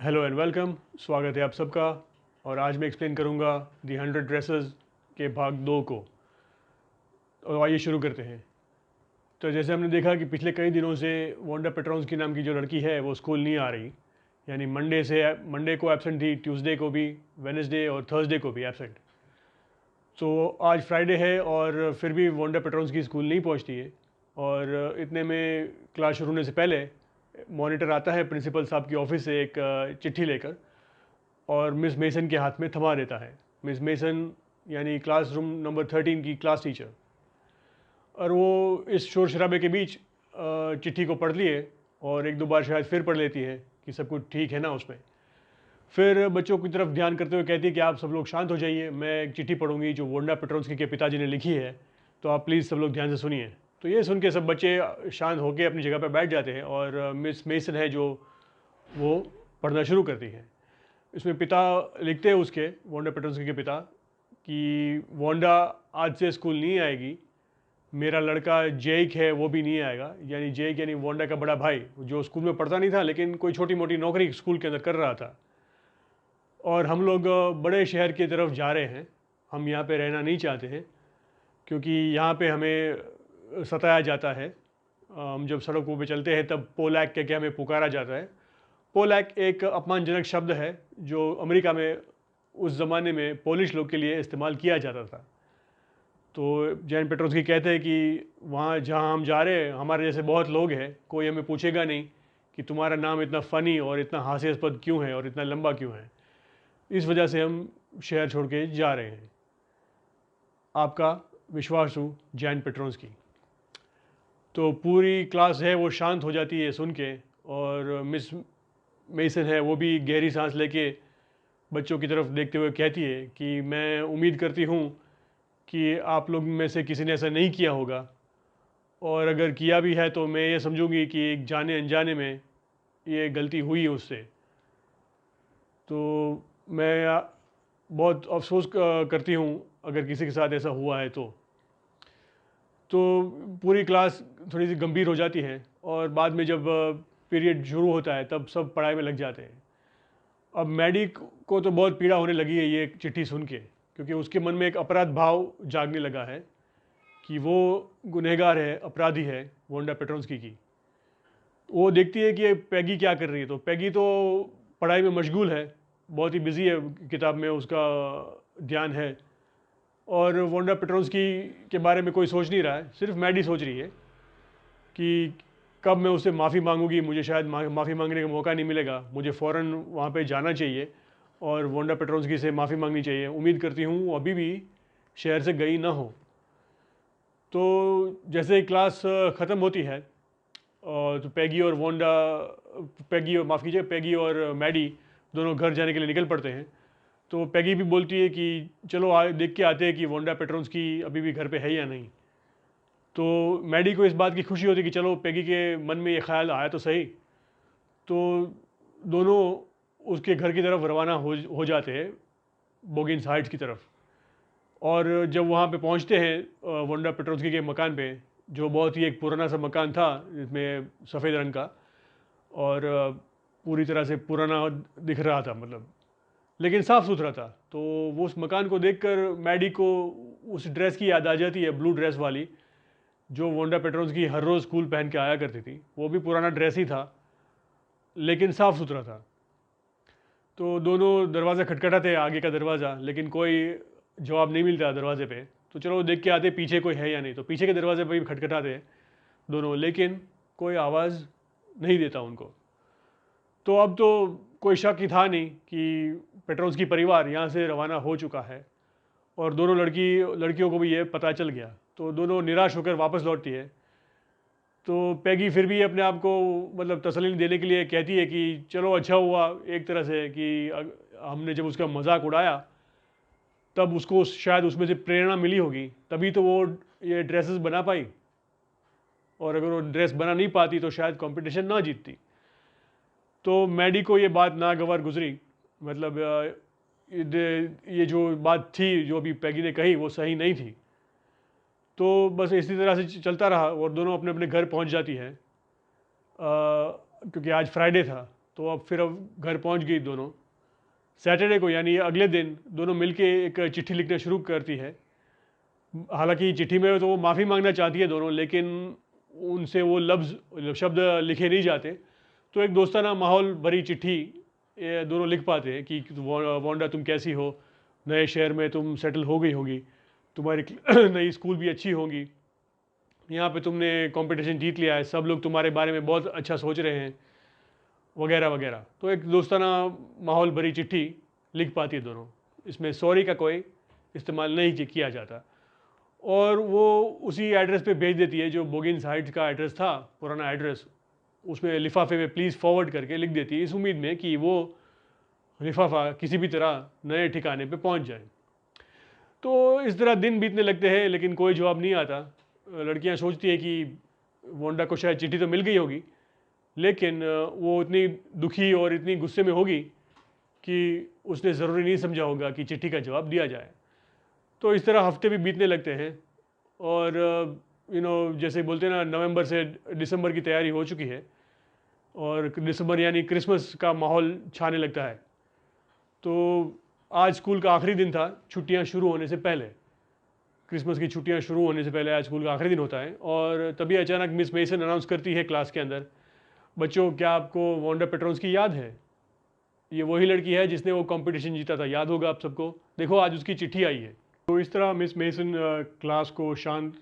Hello and welcome. स्वागत है आप सबका। और आज मैं एक्सप्लेन करूंगा दी 100 ड्रेसेस के भाग 2 को। और आइए शुरू करते हैं। तो जैसे हमने देखा कि पिछले कई दिनों से वांडा पेट्रोन्स्की नाम की जो लड़की है वो स्कूल नहीं आ रही। यानी मंडे को एब्सेंट थी, ट्यूसडे को भी, वेडनेसडे और थर्सडे को भी एब्सेंट। तो आज फ्राइडे है और फिर भी वांडा पेट्रोन्स्की स्कूल नहीं पहुंचती है। और इतने में क्लास शुरू होने से पहले मॉनिटर आता है प्रिंसिपल साहब की ऑफिस से एक चिट्ठी लेकर और मिस मेसन के हाथ में थमा देता है। मिस मेसन यानी क्लासरूम नंबर 13 की क्लास टीचर। और वो इस शोर शराबे के बीच चिट्ठी को पढ़ लिए और एक दो बार शायद फिर पढ़ लेती है कि सब कुछ ठीक है ना उसमें। फिर बच्चों की तरफ ध्यान करते हुए कहती है कि आप सब लोग शांत हो जाइए, मैं एक चिट्ठी पढ़ूंगी जो वांडा पेट्रोन्स्की के पिताजी ने लिखी है, तो आप प्लीज़ सब लोग ध्यान से सुनिए। तो ये सुन के सब बच्चे शांत होकर अपनी जगह पर बैठ जाते हैं और मिस मेसन है जो वो पढ़ना शुरू करती है। इसमें पिता लिखते हैं उसके, वांडा पेट्रोन्स्की के पिता, कि वांडा आज से स्कूल नहीं आएगी। मेरा लड़का जेक है वो भी नहीं आएगा। यानी जेक यानी वांडा का बड़ा भाई जो स्कूल में पढ़ता नहीं था लेकिन कोई छोटी मोटी नौकरी स्कूल के अंदर कर रहा था। और हम लोग बड़े शहर की तरफ जा रहे हैं। हम यहाँ पे रहना नहीं चाहते हैं क्योंकि यहाँ पे हमें सताया जाता है। हम जब सड़कों पे चलते हैं तब पोलैक कह के हमें पुकारा जाता है। पोलैक एक अपमानजनक शब्द है जो अमेरिका में उस ज़माने में पोलिश लोग के लिए इस्तेमाल किया जाता था। तो जैन पेट्रोस्की कहते हैं कि वहाँ जहाँ हम जा रहे हैं हमारे जैसे बहुत लोग हैं, कोई हमें पूछेगा नहीं कि तुम्हारा नाम इतना फ़नी और इतना हास्यास्पद क्यों है और इतना लंबा क्यों है। इस वजह से हम शहर छोड़ के जा रहे हैं। आपका विश्वासु जैन पेट्रोस्की। तो पूरी क्लास है वो शांत हो जाती है सुन के और मिस मेसन है वो भी गहरी सांस लेके बच्चों की तरफ देखते हुए कहती है कि मैं उम्मीद करती हूँ कि आप लोग में से किसी ने ऐसा नहीं किया होगा, और अगर किया भी है तो मैं ये समझूंगी कि एक जाने अनजाने में ये गलती हुई है उससे। तो मैं बहुत अफसोस करती हूँ अगर किसी के साथ ऐसा हुआ है तो पूरी क्लास थोड़ी सी गंभीर हो जाती है और बाद में जब पीरियड शुरू होता है तब सब पढ़ाई में लग जाते हैं। अब मैडी को तो बहुत पीड़ा होने लगी है ये चिट्ठी सुन के, क्योंकि उसके मन में एक अपराध भाव जागने लगा है कि वो गुनहगार है, अपराधी है वांडा पेट्रोन्स्की की। वो देखती है कि पैगी क्या कर रही है, तो पैगी तो पढ़ाई में मशगूल है, बहुत ही बिजी है, किताब में उसका ध्यान है। और वांडा पेट्रोन्स्की के बारे में कोई सोच नहीं रहा है, सिर्फ मैडी सोच रही है कि कब मैं उससे माफ़ी मांगूंगी, मुझे शायद माफ़ी मांगने का मौका नहीं मिलेगा, मुझे फ़ौरन वहाँ पे जाना चाहिए और वांडा पेट्रोन्स्की से माफ़ी मांगनी चाहिए। उम्मीद करती हूँ वो अभी भी शहर से गई ना हो। तो जैसे ही क्लास ख़त्म होती है और तो पैगी और मैडी दोनों घर जाने के लिए निकल पड़ते हैं। तो पैगी भी बोलती है कि चलो देख के आते हैं कि वांडा पेट्रोन्स्की अभी भी घर पे है या नहीं। तो मैडी को इस बात की खुशी होती है कि चलो पैगी के मन में ये ख्याल आया तो सही। तो दोनों उसके घर की तरफ रवाना हो जाते हैं, बोगिन्स हाइट्स की तरफ। और जब वहाँ पे पहुँचते हैं वांडा पेट्रोन्स्की के मकान पे, जो बहुत ही एक पुराना सा मकान था जिसमें सफ़ेद रंग का और पूरी तरह से पुराना दिख रहा था, मतलब लेकिन साफ़ सुथरा था। तो वो उस मकान को देखकर मैडी को उस ड्रेस की याद आ जाती है, ब्लू ड्रेस वाली, जो वांडा पेट्रोन्स्की हर रोज़ स्कूल पहन के आया करती थी। वो भी पुराना ड्रेस ही था लेकिन साफ़ सुथरा था। तो दोनों दरवाज़ा खटखटाते, आगे का दरवाज़ा, लेकिन कोई जवाब नहीं मिलता दरवाजे पे। तो चलो देख के आते पीछे कोई है या नहीं। तो पीछे के दरवाजे पे भी खटखटाते दोनों, लेकिन कोई आवाज़ नहीं देता उनको। तो अब तो कोई शक ही था नहीं कि पेट्रोन्स्की परिवार यहाँ से रवाना हो चुका है और दोनों लड़कियों को भी ये पता चल गया। तो दोनों निराश होकर वापस लौटती है। तो पैगी फिर भी अपने आप को मतलब तसल्ली देने के लिए कहती है कि चलो अच्छा हुआ एक तरह से कि हमने जब उसका मजाक उड़ाया तब उसको शायद उसमें से प्रेरणा मिली होगी, तभी तो वो ये ड्रेसेस बना पाई। और अगर वो ड्रेस बना नहीं पाती तो शायद कंपटीशन ना जीतती। तो मैडी को ये बात नागवार गुजरी, मतलब ये जो बात थी जो अभी पैगी ने कही वो सही नहीं थी। तो बस इसी तरह से चलता रहा और दोनों अपने अपने घर पहुंच जाती है क्योंकि आज फ्राइडे था। तो अब घर पहुंच गई दोनों। सैटरडे को यानी अगले दिन दोनों मिलके एक चिट्ठी लिखना शुरू करती है। हालांकि चिट्ठी में तो वो माफ़ी मांगना चाहती है दोनों, लेकिन उनसे वो शब्द लिखे नहीं जाते। तो एक दोस्ताना माहौल भरी चिट्ठी ये दोनों लिख पाते हैं कि वांडा तुम कैसी हो, नए शहर में तुम सेटल हो गई होगी, तुम्हारी नई स्कूल भी अच्छी होगी, यहाँ पे तुमने कंपटीशन जीत लिया है, सब लोग तुम्हारे बारे में बहुत अच्छा सोच रहे हैं, वगैरह वगैरह। तो एक दोस्ताना माहौल भरी चिट्ठी लिख पाती है दोनों। इसमें सॉरी का कोई इस्तेमाल नहीं किया जाता। और वो उसी एड्रेस पे भेज देती है जो बोगिन्स हाइट्स का एड्रेस था, पुराना एड्रेस। उसमें लिफाफे में प्लीज़ फॉरवर्ड करके लिख देती है, इस उम्मीद में कि वो लिफाफा किसी भी तरह नए ठिकाने पे पहुंच जाए। तो इस तरह दिन बीतने लगते हैं, लेकिन कोई जवाब नहीं आता। लड़कियां सोचती है कि वांडा को शायद चिट्ठी तो मिल गई होगी, लेकिन वो इतनी दुखी और इतनी गुस्से में होगी कि उसने ज़रूरी नहीं समझा होगा कि चिट्ठी का जवाब दिया जाए। तो इस तरह हफ्ते भी बीतने लगते हैं और जैसे बोलते हैं ना, नवंबर से दिसंबर की तैयारी हो चुकी है और दिसंबर यानी क्रिसमस का माहौल छाने लगता है। तो आज स्कूल का आखिरी दिन था, छुट्टियां शुरू होने से पहले। क्रिसमस की छुट्टियां शुरू होने से पहले आज स्कूल का आखिरी दिन होता है और तभी अचानक मिस मेसन अनाउंस करती है क्लास के अंदर, बच्चों क्या आपको वांडा पेट्रोन्स की याद है? ये वही लड़की है जिसने वो कंपटीशन जीता था, याद होगा आप सबको, देखो आज उसकी चिट्ठी आई है। तो इस तरह मिस मेसन क्लास को शांत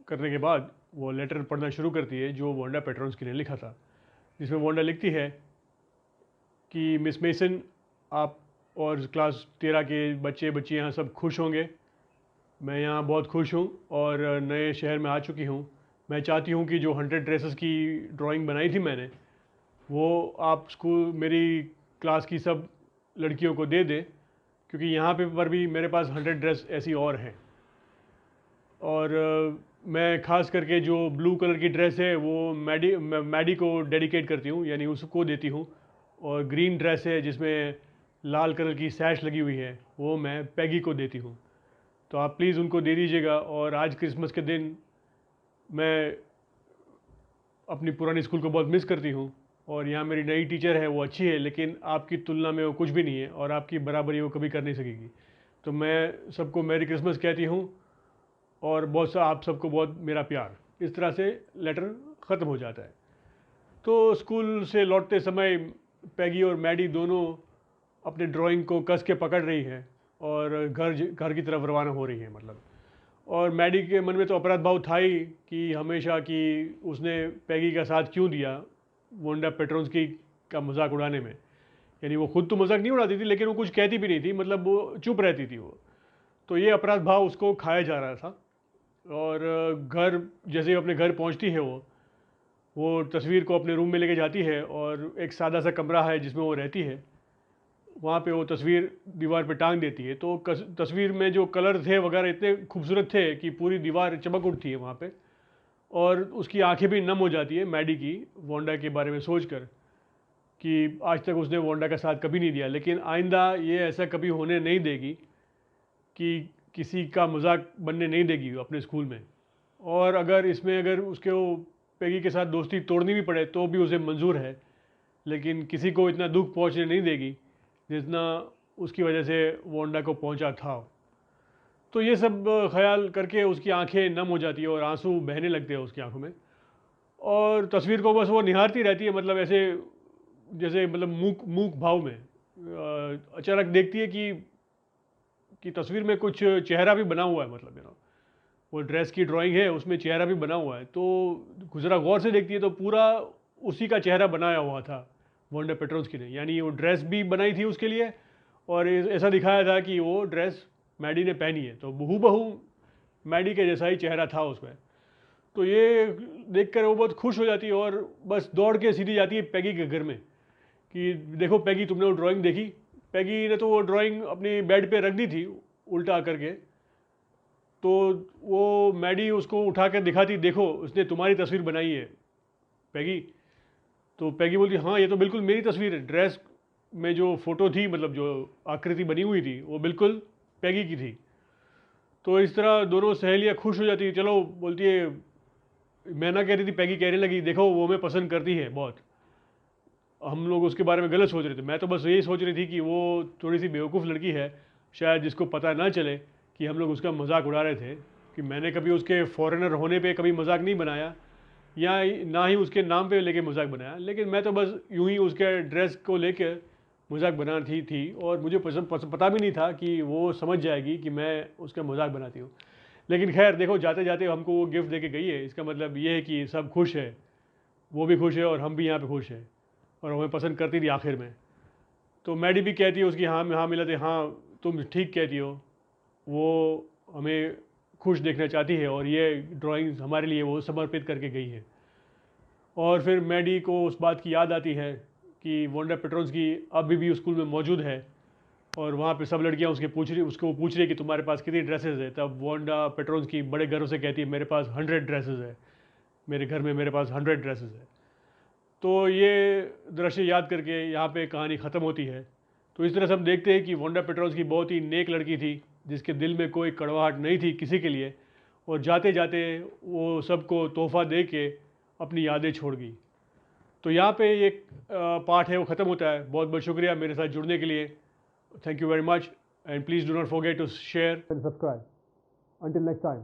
करने के बाद वो लेटर पढ़ना शुरू करती है जो वांडा पेट्रोन्स ने लिखा था, जिसमें वांडा लिखती है कि मिस मेसन, आप और क्लास 13 के बच्चे यहाँ सब खुश होंगे। मैं यहाँ बहुत खुश हूँ और नए शहर में आ चुकी हूँ। मैं चाहती हूँ कि जो 100 ड्रेसेस की ड्राइंग बनाई थी मैंने, वो आप स्कूल मेरी क्लास की सब लड़कियों को दे दें, क्योंकि यहाँ पे पर भी मेरे पास 100 ड्रेस ऐसी और हैं। और मैं ख़ास करके जो ब्लू कलर की ड्रेस है वो मैडी को डेडिकेट करती हूँ, यानी उसको देती हूँ। और ग्रीन ड्रेस है जिसमें लाल कलर की सैश लगी हुई है, वो मैं पैगी को देती हूँ। तो आप प्लीज़ उनको दे दीजिएगा। और आज क्रिसमस के दिन मैं अपनी पुरानी स्कूल को बहुत मिस करती हूँ और यहाँ मेरी नई टीचर है, वो अच्छी है, लेकिन आपकी तुलना में वो कुछ भी नहीं है और आपकी बराबरी वो कभी कर नहीं सकेगी। तो मैं सबको मैरी क्रिसमस कहती हूँ और आप सबको बहुत मेरा प्यार। इस तरह से लेटर ख़त्म हो जाता है। तो स्कूल से लौटते समय पैगी और मैडी दोनों अपने ड्राइंग को कस के पकड़ रही है और घर की तरफ रवाना हो रही है मतलब। और मैडी के मन में तो अपराध भाव था ही कि हमेशा कि उसने पैगी का साथ क्यों दिया वांडा पेट्रोन्स की का मजाक उड़ाने में। यानी वो खुद तो मजाक नहीं उड़ाती थी, लेकिन वो कुछ कहती भी नहीं थी, मतलब वो चुप रहती थी वो। तो ये अपराध भाव उसको खाया जा रहा था। और घर जैसे ही अपने घर पहुंचती है वो तस्वीर को अपने रूम में लेके जाती है और एक सादा सा कमरा है जिसमें वो रहती है, वहाँ पे वो तस्वीर दीवार पे टांग देती है। तो तस्वीर में जो कलर थे वगैरह इतने खूबसूरत थे कि पूरी दीवार चमक उठती है वहाँ पे। और उसकी आंखें भी नम हो जाती है मैडी की, वांडा के बारे में सोचकर कि आज तक उसने वांडा का साथ कभी नहीं दिया, लेकिन आइंदा ये ऐसा कभी होने नहीं देगी कि किसी का मजाक बनने नहीं देगी अपने स्कूल में। और अगर उसके वो पैगी के साथ दोस्ती तोड़नी भी पड़े तो भी उसे मंजूर है, लेकिन किसी को इतना दुख पहुंचने नहीं देगी जितना उसकी वजह से वांडा को पहुंचा था। तो ये सब ख्याल करके उसकी आंखें नम हो जाती है और आंसू बहने लगते हैं उसकी आंखों में। और तस्वीर को बस वो निहारती रहती है, मतलब ऐसे जैसे मतलब मूक भाव में। अचानक देखती है कि तस्वीर में कुछ चेहरा भी बना हुआ है, मतलब वो ड्रेस की ड्राइंग है उसमें चेहरा भी बना हुआ है। तो ज़रा गौर से देखती है तो पूरा उसी का चेहरा बनाया हुआ था वांडा पेट्रोन्स ने। यानी वो ड्रेस भी बनाई थी उसके लिए और ऐसा दिखाया था कि वो ड्रेस मैडी ने पहनी है, तो बहू मैडी के जैसा ही चेहरा था उसमें। तो ये देखकर वो बहुत खुश हो जाती है और बस दौड़ के सीधी जाती है पैगी के घर में कि देखो पैगी, तुमने वो ड्राइंग देखी? पैगी ने तो वो ड्राइंग अपनी बेड पे रख दी थी उल्टा करके। तो वो मैडी उसको उठा कर दिखाती, देखो उसने तुम्हारी तस्वीर बनाई है पैगी। तो पैगी बोलती, हाँ ये तो बिल्कुल मेरी तस्वीर है, ड्रेस में जो फ़ोटो थी, मतलब जो आकृति बनी हुई थी वो बिल्कुल पैगी की थी। तो इस तरह दोनों सहेलियाँ खुश हो जाती है। चलो, बोलती है मैं ना कह रही थी, पैगी कहने लगी, देखो वो मैं पसंद करती है बहुत। हम लोग उसके बारे में गलत सोच रहे थे। मैं तो बस यही सोच रही थी कि वो थोड़ी सी बेवकूफ़ लड़की है, शायद जिसको पता ना चले कि हम लोग उसका मजाक उड़ा रहे थे, कि मैंने कभी उसके फॉरेनर होने पे कभी मजाक नहीं बनाया या ना ही उसके नाम पे लेके मजाक बनाया, लेकिन मैं तो बस यूं ही उसके ड्रेस को लेके मजाक बना थी और मुझे पता भी नहीं था कि वो समझ जाएगी कि मैं उसका मजाक बनाती हूँ। लेकिन खैर देखो, जाते जाते हमको वो गिफ्ट दे के गई है, इसका मतलब ये है कि सब खुश है, वो भी खुश है और हम भी यहाँ पे खुश हैं, और हमें पसंद करती थी आखिर में। तो मैडी भी कहती है उसकी हाँ में हाँ मिलाते, हाँ तुम ठीक कहती हो, वो हमें खुश देखना चाहती है और ये ड्राइंग हमारे लिए वो समर्पित करके गई है। और फिर मैडी को उस बात की याद आती है कि वोंडा पेट्रोन्स की अभी भी स्कूल में मौजूद है, और वहाँ पे सब लड़कियाँ उसको पूछ रही है कि तुम्हारे पास कितनी ड्रेसेस है। तब वोंडा पेट्रोन्स की बड़े गर्व से कहती है मेरे पास 100 ड्रेसेस है, मेरे घर में मेरे पास 100 ड्रेसेस है। तो ये दृश्य याद करके यहाँ पे कहानी ख़त्म होती है। तो इस तरह से हम देखते हैं कि वोंडा पेट्रोल्स की बहुत ही नेक लड़की थी, जिसके दिल में कोई कड़वाहट नहीं थी किसी के लिए, और जाते जाते वो सबको तोहफा दे के अपनी यादें छोड़ गई। तो यहाँ पे एक पार्ट है वो ख़त्म होता है। बहुत बहुत शुक्रिया मेरे साथ जुड़ने के लिए। Thank you very much, and please do not forget to share and subscribe. Until next time.